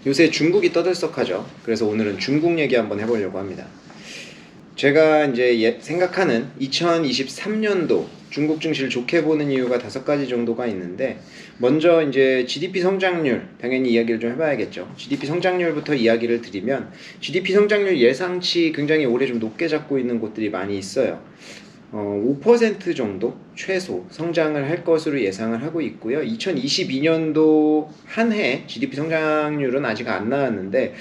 요새 중국이 떠들썩하죠. 그래서 오늘은 중국 얘기 한번 해보려고 합니다. 제가 이제 생각하는 2023년도 중국 증시를 좋게 보는 이유가 5가지 정도가 있는데, 먼저 이제 GDP 성장률 당연히 이야기를 좀 해봐야겠죠. GDP 성장률부터 이야기를 드리면, GDP 성장률 예상치 굉장히 올해 좀 높게 잡고 있는 곳들이 많이 있어요. 5% 정도 최소 성장을 할 것으로 예상을 하고 있고요. 2022년도 한 해 GDP 성장률은 아직 안 나왔는데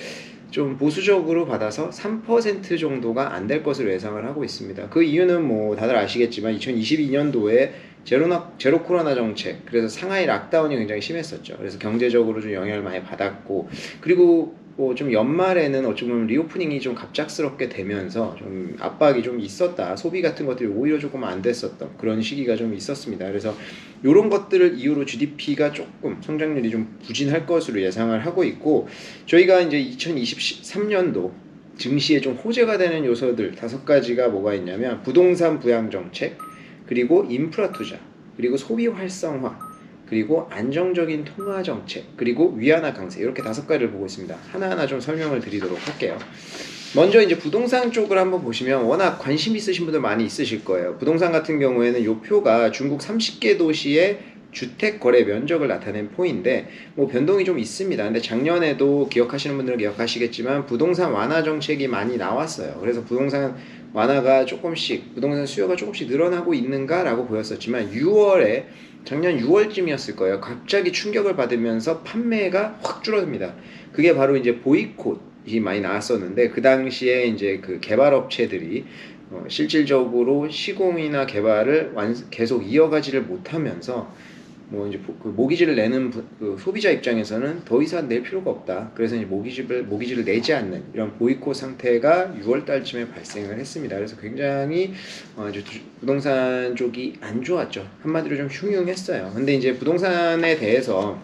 좀 보수적으로 받아서 3% 정도가 안 될 것으로 예상을 하고 있습니다. 그 이유는 뭐 다들 아시겠지만 2022년도에 제로 코로나 정책, 그래서 상하이 락다운이 굉장히 심했었죠. 그래서 경제적으로 좀 영향을 많이 받았고, 그리고 뭐 좀 연말에는 어쩌면 리오프닝이 좀 갑작스럽게 되면서 좀 압박이 좀 있었다. 소비 같은 것들이 오히려 조금 안 됐었던 그런 시기가 좀 있었습니다. 그래서 이런 것들을 이유로 GDP가 조금 성장률이 좀 부진할 것으로 예상을 하고 있고, 저희가 이제 2023년도 증시에 좀 호재가 되는 요소들 5가지가 뭐가 있냐면, 부동산 부양 정책, 그리고 인프라 투자, 그리고 소비 활성화, 그리고 안정적인 통화 정책, 그리고 위안화 강세, 이렇게 5가지를 보고 있습니다. 하나하나 좀 설명을 드리도록 할게요. 먼저 이제 부동산 쪽을 한번 보시면 워낙 관심 있으신 분들 많이 있으실 거예요. 부동산 같은 경우에는 이 표가 중국 30개 도시의 주택 거래 면적을 나타낸 표인데, 뭐 변동이 좀 있습니다. 근데 작년에도 기억하시는 분들은 기억하시겠지만 부동산 완화 정책이 많이 나왔어요. 그래서 부동산 완화가 조금씩, 부동산 수요가 조금씩 늘어나고 있는가라고 보였었지만, 작년 6월쯤이었을 거예요. 갑자기 충격을 받으면서 판매가 확 줄어듭니다. 그게 바로 이제 보이콧이 많이 나왔었는데, 그 당시에 이제 그 개발업체들이 실질적으로 시공이나 개발을 계속 이어가지를 못하면서, 뭐 이제 그 모기지를 내는 그 소비자 입장에서는 더 이상 낼 필요가 없다. 그래서 이제 모기지를 내지 않는 이런 보이콧 상태가 6월 달쯤에 발생을 했습니다. 그래서 굉장히 이제 부동산 쪽이 안 좋았죠. 한마디로 좀 흉흉했어요. 근데 이제 부동산에 대해서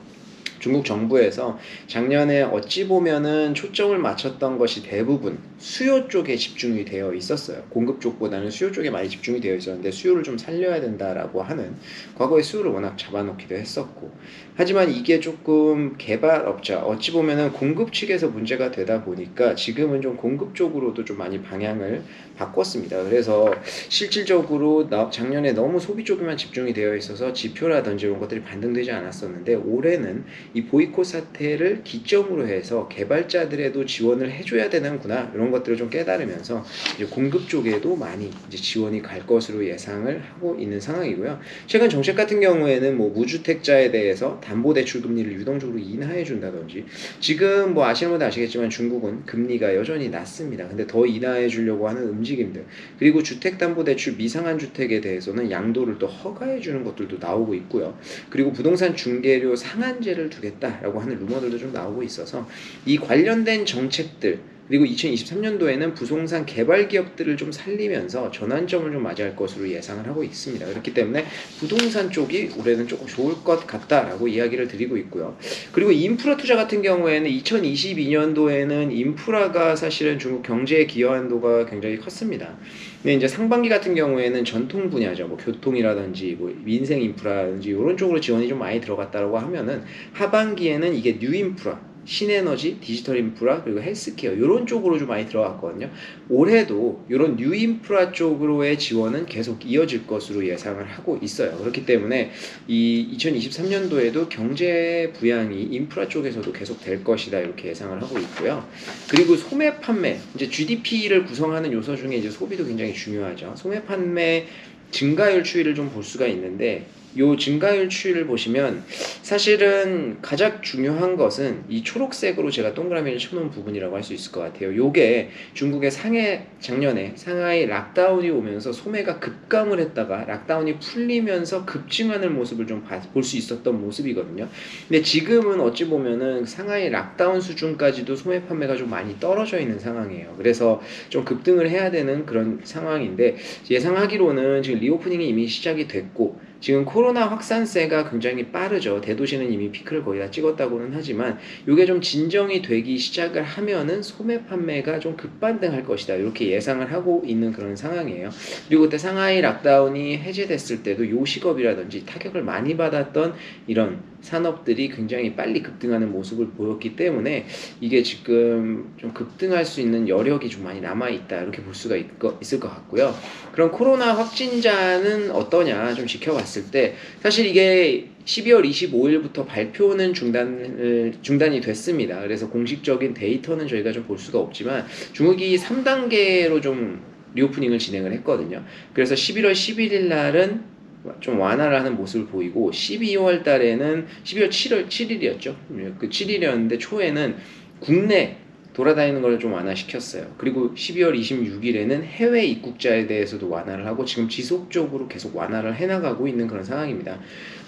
중국 정부에서 작년에 어찌 보면은 초점을 맞췄던 것이 대부분 수요 쪽에 집중이 되어 있었어요. 공급 쪽보다는 수요 쪽에 많이 집중이 되어 있었는데, 수요를 좀 살려야 된다라고 하는, 과거에 수요를 워낙 잡아놓기도 했었고, 하지만 이게 조금 개발업자, 어찌 보면은 공급 측에서 문제가 되다 보니까 지금은 좀 공급 쪽으로도 좀 많이 방향을 바꿨습니다. 그래서 실질적으로 작년에 너무 소비 쪽에만 집중이 되어 있어서 지표라든지 이런 것들이 반등되지 않았었는데, 올해는 이 보이콧 사태를 기점으로 해서 개발자들에도 지원을 해줘야 되는구나, 이런 것들을 좀 깨달으면서 이제 공급 쪽에도 많이 이제 지원이 갈 것으로 예상을 하고 있는 상황이고요. 최근 정책 같은 경우에는 뭐 무주택자에 대해서 담보대출 금리를 유동적으로 인하해 준다든지, 지금 뭐 아시는 분들 아시겠지만 중국은 금리가 여전히 낮습니다. 근데 더 인하해 주려고 하는 움직임들, 그리고 주택담보대출 미상한 주택에 대해서는 양도를 또 허가해 주는 것들도 나오고 있고요. 그리고 부동산 중개료 상한제를 두겠다라고 하는 루머들도 좀 나오고 있어서, 이 관련된 정책들, 그리고 2023년도에는 부동산 개발 기업들을 좀 살리면서 전환점을 좀 맞이할 것으로 예상을 하고 있습니다. 그렇기 때문에 부동산 쪽이 올해는 조금 좋을 것 같다라고 이야기를 드리고 있고요. 그리고 인프라 투자 같은 경우에는 2022년도에는 인프라가 사실은 중국 경제에 기여한 도가 굉장히 컸습니다. 근데 이제 상반기 같은 경우에는 전통 분야죠. 뭐 교통이라든지 뭐 민생 인프라든지 이런 쪽으로 지원이 좀 많이 들어갔다고 하면은, 하반기에는 이게 뉴 인프라, 신에너지, 디지털 인프라, 그리고 헬스케어, 이런 쪽으로 좀 많이 들어갔거든요. 올해도 이런 뉴 인프라 쪽으로의 지원은 계속 이어질 것으로 예상을 하고 있어요. 그렇기 때문에 이 2023년도에도 경제 부양이 인프라 쪽에서도 계속 될 것이다, 이렇게 예상을 하고 있고요. 그리고 소매 판매, 이제 GDP를 구성하는 요소 중에 이제 소비도 굉장히 중요하죠. 소매 판매 증가율 추이를 좀 볼 수가 있는데, 요 증가율 추이를 보시면 사실은 가장 중요한 것은 이 초록색으로 제가 동그라미를 쳐놓은 부분이라고 할 수 있을 것 같아요. 요게 중국의 작년에 상하이 락다운이 오면서 소매가 급감을 했다가 락다운이 풀리면서 급증하는 모습을 좀 볼 수 있었던 모습이거든요. 근데 지금은 어찌 보면은 상하이 락다운 수준까지도 소매 판매가 좀 많이 떨어져 있는 상황이에요. 그래서 좀 급등을 해야 되는 그런 상황인데, 예상하기로는 지금 리오프닝이 이미 시작이 됐고, 지금 코로나 확산세가 굉장히 빠르죠. 대도시는 이미 피크를 거의 다 찍었다고는 하지만 이게 좀 진정이 되기 시작을 하면은 소매 판매가 좀 급반등할 것이다. 이렇게 예상을 하고 있는 그런 상황이에요. 그리고 그때 상하이 락다운이 해제됐을 때도 요식업이라든지 타격을 많이 받았던 이런 산업들이 굉장히 빨리 급등하는 모습을 보였기 때문에 이게 지금 좀 급등할 수 있는 여력이 좀 많이 남아있다. 이렇게 볼 수가 있을 것 같고요. 그럼 코로나 확진자는 어떠냐 좀 지켜봤을 때 사실 이게 12월 25일부터 발표는 중단이 됐습니다. 그래서 공식적인 데이터는 저희가 좀 볼 수가 없지만 중국이 3단계로 좀 리오프닝을 진행을 했거든요. 그래서 11월 11일 날은 좀 완화를 하는 모습을 보이고 12월 달에는 12월 7일이었죠. 그 7일이었는데 초에는 국내 돌아다니는 걸 좀 완화시켰어요. 그리고 12월 26일에는 해외 입국자에 대해서도 완화를 하고 지금 지속적으로 계속 완화를 해나가고 있는 그런 상황입니다.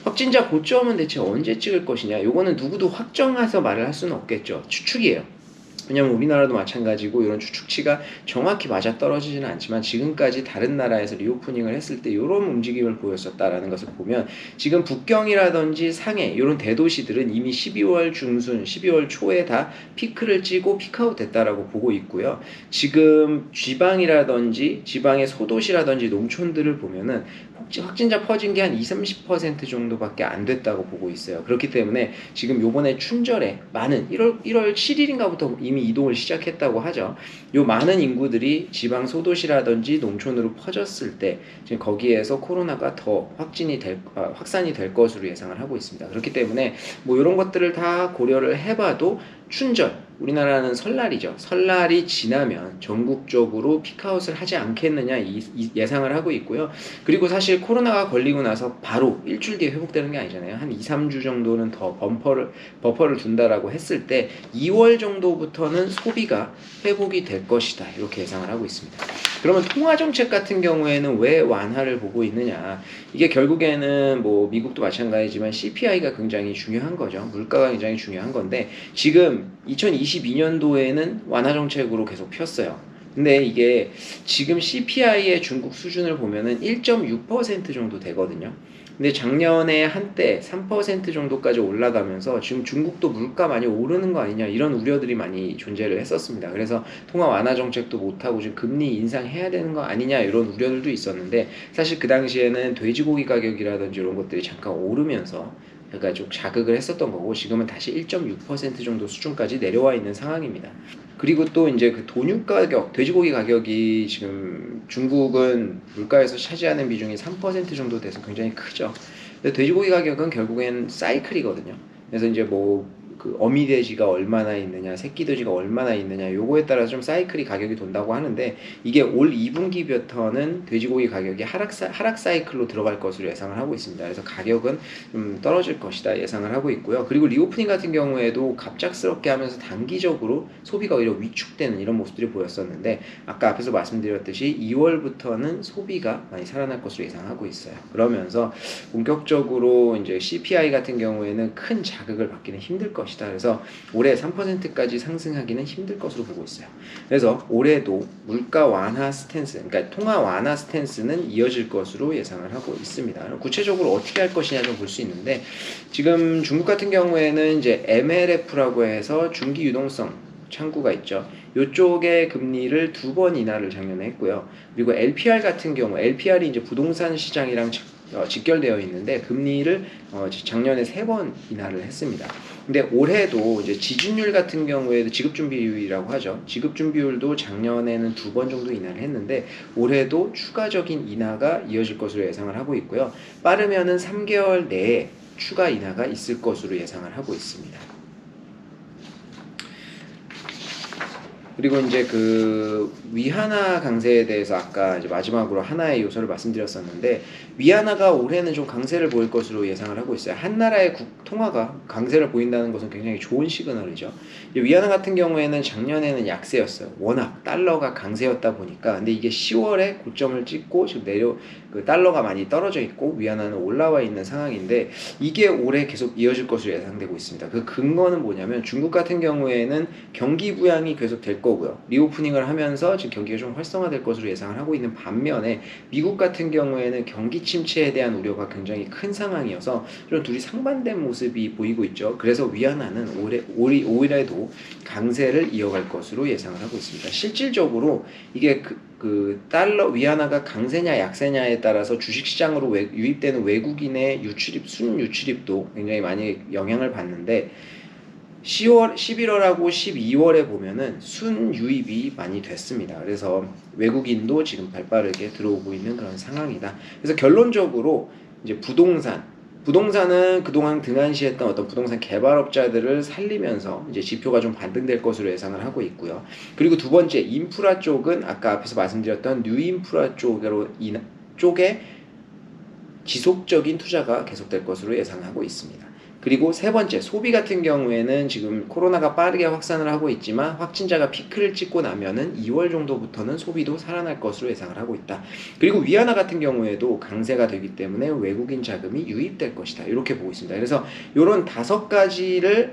확진자 고점은 대체 언제 찍을 것이냐? 요거는 누구도 확정해서 말을 할 수는 없겠죠. 추측이에요. 왜냐면 우리나라도 마찬가지고 이런 추측치가 정확히 맞아떨어지지는 않지만 지금까지 다른 나라에서 리오프닝을 했을 때 이런 움직임을 보였었다라는 것을 보면 지금 북경이라든지 상해 이런 대도시들은 이미 12월 중순, 12월 초에 다 피크를 찌고 피크아웃 됐다라고 보고 있고요. 지금 지방이라든지 지방의 소도시라든지 농촌들을 보면은 확진자 퍼진 게 한 20-30% 정도밖에 안 됐다고 보고 있어요. 그렇기 때문에 지금 요번에 춘절에 많은 1월 7일인가부터 이미 이동을 시작했다고 하죠. 요 많은 인구들이 지방 소도시라든지 농촌으로 퍼졌을 때 지금 거기에서 코로나가 더 확산이 될 것으로 예상을 하고 있습니다. 그렇기 때문에 뭐 이런 것들을 다 고려를 해봐도 춘절, 우리나라는 설날이죠. 설날이 지나면 전국적으로 피크아웃을 하지 않겠느냐 예상을 하고 있고요. 그리고 사실 코로나가 걸리고 나서 바로 일주일 뒤에 회복되는 게 아니잖아요. 한 2-3주 정도는 더 버퍼를 둔다라고 했을 때 2월 정도부터는 소비가 회복이 될 것이다. 이렇게 예상을 하고 있습니다. 그러면 통화정책 같은 경우에는 왜 완화를 보고 있느냐? 이게 결국에는 뭐 미국도 마찬가지지만 CPI가 굉장히 중요한 거죠. 물가가 굉장히 중요한 건데 지금 2022년도에는 완화 정책으로 계속 폈어요. 근데 이게 지금 CPI의 중국 수준을 보면은 1.6% 정도 되거든요. 근데 작년에 한때 3% 정도까지 올라가면서 지금 중국도 물가 많이 오르는 거 아니냐 이런 우려들이 많이 존재를 했었습니다. 그래서 통화 완화 정책도 못하고 지금 금리 인상해야 되는 거 아니냐 이런 우려들도 있었는데 사실 그 당시에는 돼지고기 가격이라든지 이런 것들이 잠깐 오르면서 그러니까 좀 자극을 했었던 거고 지금은 다시 1.6% 정도 수준까지 내려와 있는 상황입니다. 그리고 또 이제 그 돈육 가격, 돼지고기 가격이 지금 중국은 물가에서 차지하는 비중이 3% 정도 돼서 굉장히 크죠. 근데 돼지고기 가격은 결국엔 사이클이거든요. 그래서 이제 뭐 그 어미 돼지가 얼마나 있느냐, 새끼 돼지가 얼마나 있느냐, 요거에 따라서 좀 사이클이 가격이 돈다고 하는데 이게 올 2분기부터는 돼지고기 가격이 하락 사이클로 들어갈 것으로 예상을 하고 있습니다. 그래서 가격은 좀 떨어질 것이다 예상을 하고 있고요. 그리고 리오프닝 같은 경우에도 갑작스럽게 하면서 단기적으로 소비가 오히려 위축되는 이런 모습들이 보였었는데 아까 앞에서 말씀드렸듯이 2월부터는 소비가 많이 살아날 것으로 예상하고 있어요. 그러면서 본격적으로 이제 CPI 같은 경우에는 큰 자극을 받기는 힘들 것이다. 그래서 올해 3%까지 상승하기는 힘들 것으로 보고 있어요. 그래서 올해도 물가 완화 스탠스, 그러니까 통화 완화 스탠스는 이어질 것으로 예상을 하고 있습니다. 구체적으로 어떻게 할 것이냐 좀 볼 수 있는데 지금 중국 같은 경우에는 이제 MLF라고 해서 중기 유동성 창구가 있죠. 이쪽의 금리를 2번 인하를 작년에 했고요. 그리고 LPR 같은 경우, LPR이 이제 부동산 시장이랑 직결되어 있는데 금리를 작년에 3번 인하를 했습니다. 근데 올해도 이제 지준율 같은 경우에도 지급준비율이라고 하죠. 지급준비율도 작년에는 2번 정도 인하를 했는데 올해도 추가적인 인하가 이어질 것으로 예상을 하고 있고요. 빠르면은 3개월 내에 추가 인하가 있을 것으로 예상을 하고 있습니다. 그리고 이제 그 위안화 강세에 대해서 아까 이제 마지막으로 하나의 요소를 말씀드렸었는데 위안화가 올해는 좀 강세를 보일 것으로 예상을 하고 있어요. 한 나라의 통화가 강세를 보인다는 것은 굉장히 좋은 시그널이죠. 위안화 같은 경우에는 작년에는 약세였어요. 워낙 달러가 강세였다 보니까. 근데 이게 10월에 고점을 찍고 지금 그 달러가 많이 떨어져 있고 위안화는 올라와 있는 상황인데 이게 올해 계속 이어질 것으로 예상되고 있습니다. 그 근거는 뭐냐면 중국 같은 경우에는 경기 부양이 계속 될 거고요. 리오프닝을 하면서 지금 경기가 좀 활성화될 것으로 예상을 하고 있는 반면에 미국 같은 경우에는 경기 침체에 대한 우려가 굉장히 큰 상황이어서 좀 둘이 상반된 모습이 보이고 있죠. 그래서 위안화는 올해도 강세를 이어갈 것으로 예상을 하고 있습니다. 실질적으로 이게 달러 위안화가 강세냐 약세냐에 따라서 주식시장으로 유입되는 외국인의 순유출입도 굉장히 많이 영향을 받는데 11월하고 12월에 보면은 순유입이 많이 됐습니다. 그래서 외국인도 지금 발빠르게 들어오고 있는 그런 상황이다. 그래서 결론적으로 이제 부동산은 그동안 등한시했던 어떤 부동산 개발업자들을 살리면서 이제 지표가 좀 반등될 것으로 예상을 하고 있고요. 그리고 두 번째 인프라 쪽은 아까 앞에서 말씀드렸던 뉴인프라 쪽에 지속적인 투자가 계속될 것으로 예상하고 있습니다. 그리고 세 번째, 소비 같은 경우에는 지금 코로나가 빠르게 확산을 하고 있지만 확진자가 피크를 찍고 나면은 2월 정도부터는 소비도 살아날 것으로 예상을 하고 있다. 그리고 위안화 같은 경우에도 강세가 되기 때문에 외국인 자금이 유입될 것이다. 이렇게 보고 있습니다. 그래서 이런 5가지를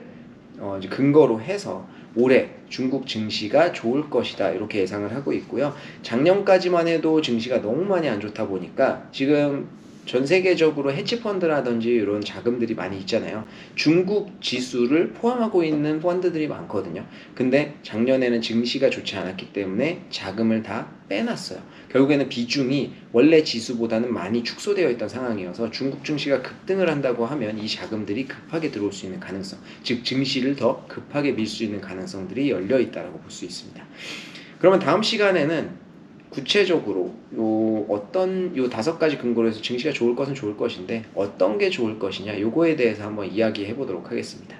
이제 근거로 해서 올해 중국 증시가 좋을 것이다 이렇게 예상을 하고 있고요. 작년까지만 해도 증시가 너무 많이 안 좋다 보니까 지금 전 세계적으로 헤지펀드라든지 이런 자금들이 많이 있잖아요. 중국 지수를 포함하고 있는 펀드들이 많거든요. 근데 작년에는 증시가 좋지 않았기 때문에 자금을 다 빼놨어요. 결국에는 비중이 원래 지수보다는 많이 축소되어 있던 상황이어서 중국 증시가 급등을 한다고 하면 이 자금들이 급하게 들어올 수 있는 가능성, 즉 증시를 더 급하게 밀 수 있는 가능성들이 열려 있다고 볼 수 있습니다. 그러면 다음 시간에는 구체적으로 요 5가지 근거로 해서 증시가 좋을 것은 좋을 것인데 어떤 게 좋을 것이냐 요거에 대해서 한번 이야기해 보도록 하겠습니다.